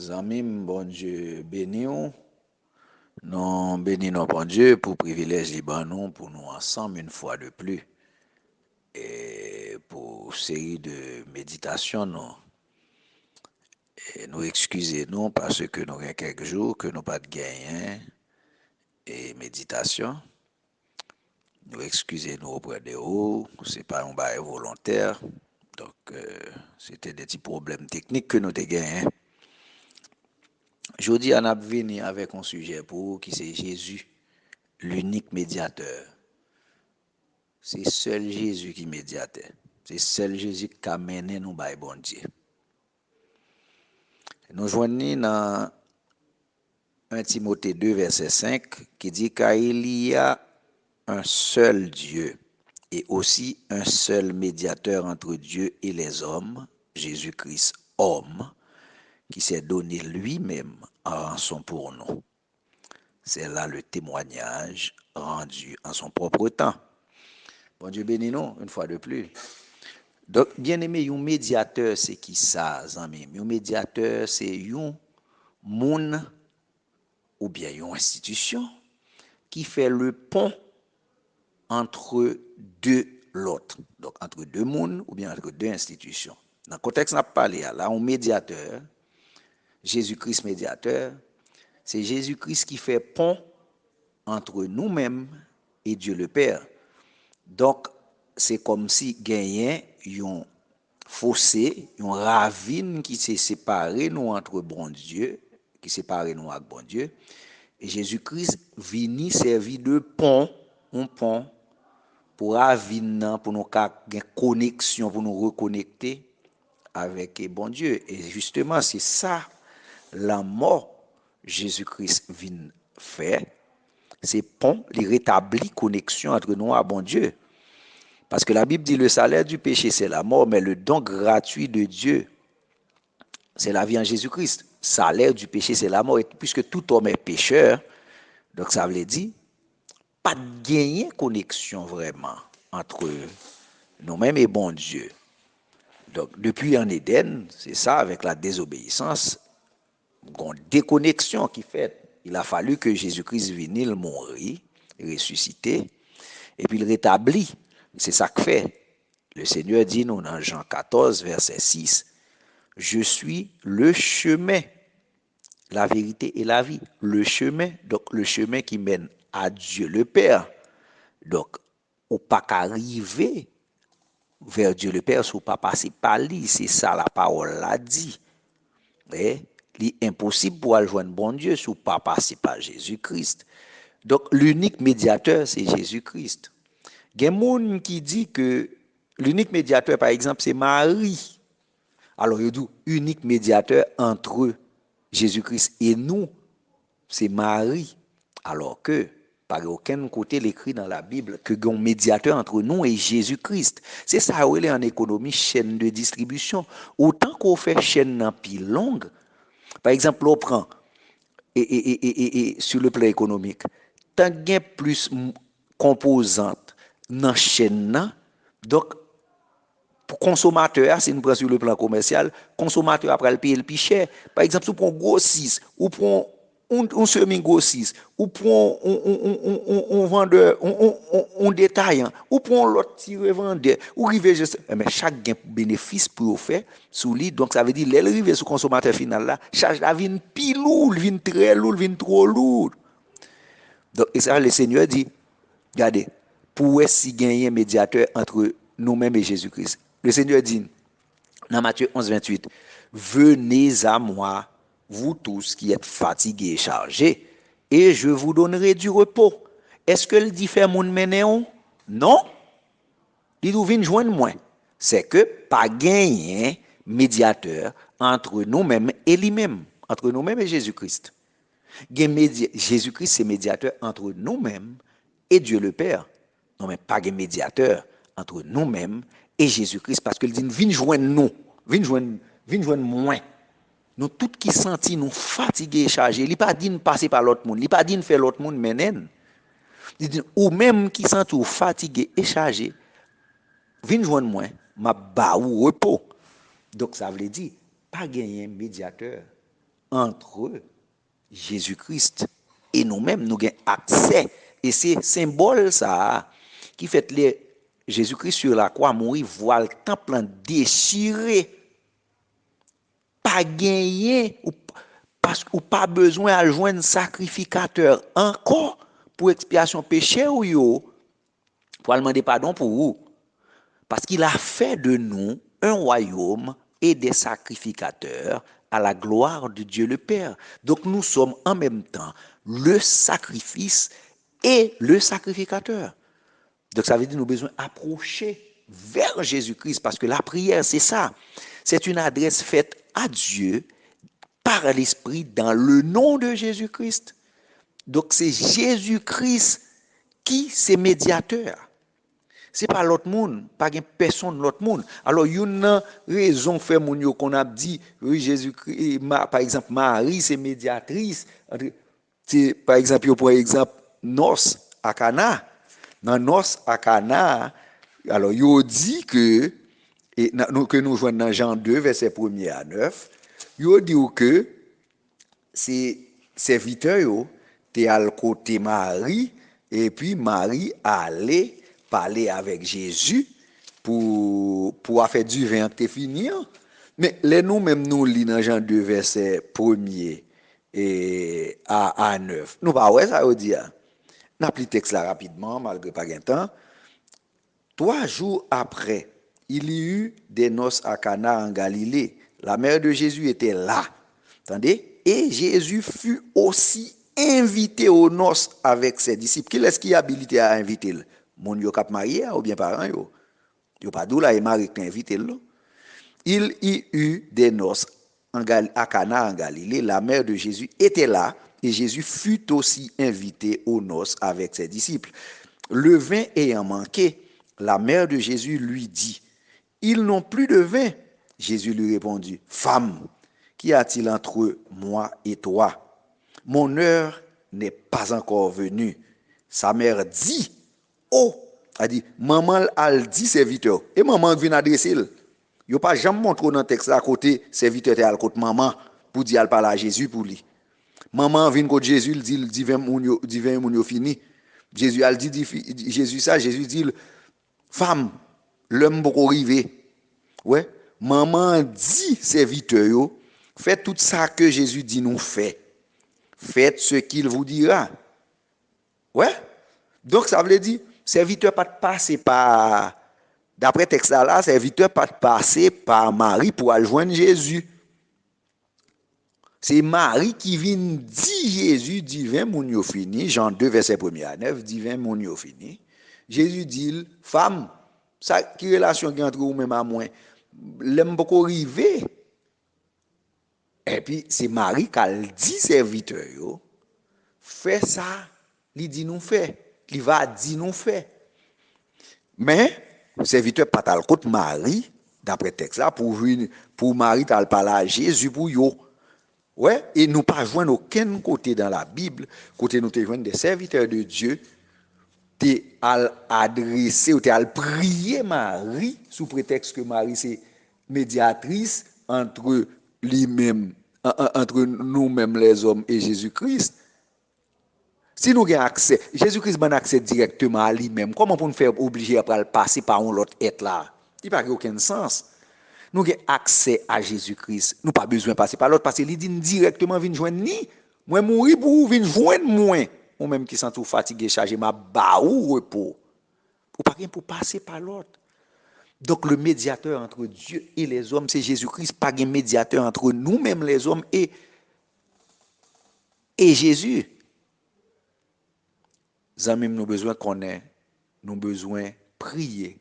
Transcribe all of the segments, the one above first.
Zamim, bon Dieu, béni nous. Nous bénissons bon Dieu pour privilège libre nous, pour nous ensemble une fois de plus. Et pour série de méditations, nous excusez-nous parce que nous avons quelques jours que nous pas de gagné et méditation. Nous excusez-nous auprès de vous, c'est pas un bail volontaire. Donc, c'était des petits problèmes techniques que nous avons gagnés. Jeudi, on a venu avec un sujet pour vous qui c'est Jésus, l'unique médiateur. C'est seul Jésus qui est médiateur. C'est seul Jésus qui a mené nous par bon Dieu. Nous joignons dans 1 Timothée 2, verset 5, qui dit qu'il y a un seul Dieu et aussi un seul médiateur entre Dieu et les hommes, Jésus-Christ, homme, qui s'est donné lui-même en rançon pour nous. C'est là le témoignage rendu en son propre temps. Bon Dieu bénis nous une fois de plus. Donc, bien aimé, un médiateur, c'est qui ça, amis? Un médiateur, c'est un monde ou bien une institution qui fait le pont entre deux l'autre. Donc, entre deux mondes ou bien entre deux institutions. Dans le contexte qu'on a parlé, là, un médiateur, Jésus-Christ médiateur, c'est Jésus-Christ qui fait pont entre nous-mêmes et Dieu le Père. Donc, c'est comme si gagnait un fossé, une ravine qui s'est séparé nous entre bon Dieu, qui sépare nous avec bon Dieu. Et Jésus-Christ vini servir de pont, un pont pour ravine, pour nous avoir une connexion, pour nous reconnecter avec bon Dieu. Et justement, c'est ça la mort Jésus-Christ vient faire. C'est pont, il rétablit connexion entre nous et bon Dieu. Parce que la Bible dit le salaire du péché, c'est la mort, mais le don gratuit de Dieu, c'est la vie en Jésus-Christ. Salaire du péché, c'est la mort. Et puisque tout homme est pécheur, donc ça veut dire, pas de gagner connexion vraiment entre nous-mêmes et bon Dieu. Donc, depuis en Éden, c'est ça, avec la désobéissance, une déconnexion qui fait. Il a fallu que Jésus-Christ vienne mourir, ressusciter, et puis il rétablit. C'est ça que fait. Le Seigneur dit nous dans Jean 14, verset 6, « Je suis le chemin, la vérité et la vie. » Le chemin, donc le chemin qui mène à Dieu le Père. Donc, on pas qu'arriver vers Dieu le Père si on pas passer par lui. C'est ça la parole l'a dit. Mais l'impossible pour aller joindre bon Dieu si on pas passer par Jésus-Christ. Donc, l'unique médiateur, c'est Jésus-Christ. Il y a des gens qui disent que l'unique médiateur, par exemple, c'est Marie. Alors, il dit unique médiateur entre Jésus-Christ et nous, c'est Marie. Alors que, par aucun côté, l'écrit dans la Bible que il y a un médiateur entre nous et Jésus-Christ. C'est ça, où il est en économie, chaîne de distribution. Autant qu'on fait chaîne en pile longue, par exemple, on prend, et sur le plan économique, tant qu'il y a plus composantes dans la chaîne, donc, pour consommateur, si nous prenons sur le plan commercial, consommateur après le payer le plus cher. Par exemple, si vous prenez gros 6, ou prenez un semi gros 6, ou prenez un vendeur, un détaillant, ou prenez l'autre petit revendeur, ou rive juste, mais chaque gain bénéfice pour vous faire sous lui, donc ça veut dire, l'arrivée sur consommateur final là, charge la vient plus lourde, vient très lourde, vient trop lourde. Donc, et ça, le Seigneur dit, regardez, pour si gagner un médiateur entre nous-mêmes et Jésus-Christ. Le Seigneur dit, dans Matthieu 11, 28, « Venez à moi, vous tous qui êtes fatigués et chargés, et je vous donnerai du repos. » Est-ce que le dit faire mon ménéon? Non. Il dit, venez joindre moi. C'est que pas gagner médiateur entre nous-mêmes et lui-même, entre nous-mêmes et Jésus-Christ. Jésus-Christ, c'est médiateur entre nous-mêmes et Dieu le Père. Non, mais pas de médiateur entre nous-mêmes et Jésus-Christ, parce que il dit, viens joindre nous, viens joindre moi. Nous, tous qui sentis nous fatigués et chargés, il n'a pas dit de passer par l'autre monde, il n'a pas dit de faire l'autre monde menen. Il dit, ou même qui sentis fatigués et chargés, viens joindre moi, ma ba ou repos. Donc ça veut dire, pas gagner médiateur entre Jésus-Christ et nous-mêmes, nous avons accès. Et c'est symbole ça qui fait les Jésus-Christ sur la croix mourir, voir le temple déchiré, pas gagné, parce qu'on pas besoin de joindre un sacrificateur encore pour expiation péché ou yo, pour demander pardon pour vous. Parce qu'il a fait de nous un royaume et des sacrificateurs à la gloire de Dieu le Père. Donc nous sommes en même temps le sacrifice et le sacrificateur. Donc ça veut dire que nous avons besoin d'approcher vers Jésus-Christ parce que la prière, c'est ça. C'est une adresse faite à Dieu par l'Esprit dans le nom de Jésus-Christ. Donc c'est Jésus-Christ qui c'est médiateur. C'est pas l'autre monde, pas personne l'autre monde. Alors, il y a une raison fait qu'on a dit, oui, Jésus-Christ, par exemple, Marie, c'est médiatrice. C'est, par exemple, pour exemple, Nos à Cana. Dans Nos à Cana, alors, il dit que, que nous jouons dans Jean 2, verset 1er à 9, il dit que c'est serviteur, t'es à côté Marie, et puis Marie allait parler avec Jésus pour faire du vin te finir. Mais les nous-mêmes, nous lisons dans Jean 2, verset 1er et à 9. Nous pas ouais ça veut dire. N'a pris le texte là rapidement, malgré pas de temps. 3 jours après, il y eut des noces à Cana en Galilée. La mère de Jésus était là. Attendez? Et Jésus fut aussi invité aux noces avec ses disciples. Qui est-ce qui est habilité à inviter? Mon yo cap marié ou bien parents yo? Yo pas d'où là et Marie qui invité là. Il y eut des noces à Cana en Galilée. La mère de Jésus était là et Jésus fut aussi invité aux noces avec ses disciples. Le vin ayant manqué, la mère de Jésus lui dit, ils n'ont plus de vin. Jésus lui répondit, femme, qu'y a-t-il entre moi et toi? Mon heure n'est pas encore venue. Sa mère dit, oh, elle dit, maman a dit serviteur. Et maman vient adresser. Il n'y a pas jamais montré dans le texte à côté, serviteur est à côté maman, pour dire elle parle à Jésus pour lui. Maman vient côté Jésus, il dit 20 moun fini. Jésus a dit Jésus ça, Jésus dit femme, l'homme pour arriver. Ouais, maman dit serviteur yo, faites tout ça que Jésus dit nous fait. Faites ce qu'il vous dira. Ouais? Donc ça veut dire serviteur pas de passer par d'après texte là, serviteur pas de passer par Marie pour aller joindre Jésus. C'est Marie qui vient dire Jésus, dit 20 moun yo fini, Jean 2, verset 1er à 9, dit 20 moun yo fini. Jésus dit, femme, ça qui relation qui entre vous même à moi, l'aime beaucoup arriver. Et puis c'est Marie qui a dit serviteur yo, fais ça, il dit nous fait, il va dire nous fait. Mais serviteur pas tal côté Marie d'après texte là pour Marie t'al parler à Jésus pour yo. Ouais, et nous pas joindre aucun côté dans la Bible, côté nous te joindre des serviteurs de Dieu, t'es à adresser ou t'es à prier Marie sous prétexte que Marie c'est médiatrice entre lui-même, entre nous-mêmes les hommes et Jésus-Christ. Si nous avons accès, Jésus-Christ a accès directement à lui-même, comment pour nous faire obliger à passer par un autre être là? Il n'y a aucun sens. Nous avons accès à Jésus-Christ. Nous n'avons pas besoin de passer par l'autre parce qu'il dit directement, viens joindre ni. Moi, mourir pour vous, viens joindre moi. Ou même qui sont tout fatigué, chargé, ma baou repos. Ou pas rien pour passer par l'autre. Donc, le médiateur entre Dieu et les hommes, c'est Jésus-Christ. Pas un médiateur entre nous-mêmes, les hommes, et Jésus. Nous avons besoin de connaître, nous avons besoin de prier.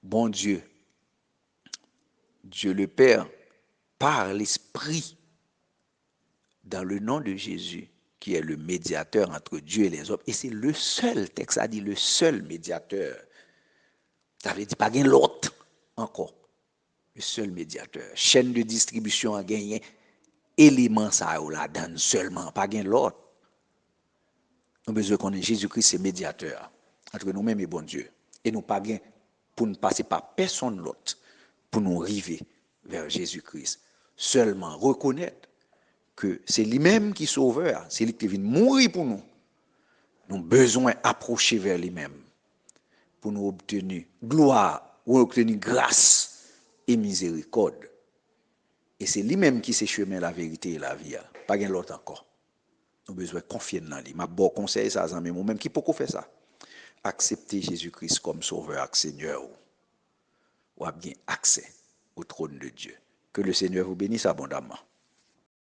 Bon Dieu. Dieu le Père, par l'Esprit, dans le nom de Jésus, qui est le médiateur entre Dieu et les hommes. Et c'est le seul, texte a dit le seul médiateur. Ça veut dire pas gain l'autre encore. Le seul médiateur. Chaîne de distribution a gagné. Élément ça la donne seulement, pas gain l'autre. Nous avons besoin qu'on ait Jésus-Christ, c'est médiateur entre nous-mêmes et bon Dieu. Et nous pas gain pour ne passer par personne l'autre. Pour nous arriver vers Jésus-Christ. seulement reconnaître que c'est lui-même qui est sauveur, c'est lui qui vient mourir pour nous. Nous avons besoin d'approcher vers lui-même pour nous obtenir gloire, ou obtenir grâce et miséricorde. Et c'est lui-même qui sait chemin, la vérité et la vie. Pas l'autre encore. Nous avons besoin de confier dans lui. Ma bon conseil, ça, c'est moi-même qui peut faire ça. Accepter Jésus-Christ comme sauveur et Seigneur. Ou a bien accès au trône de Dieu. Que le Seigneur vous bénisse abondamment.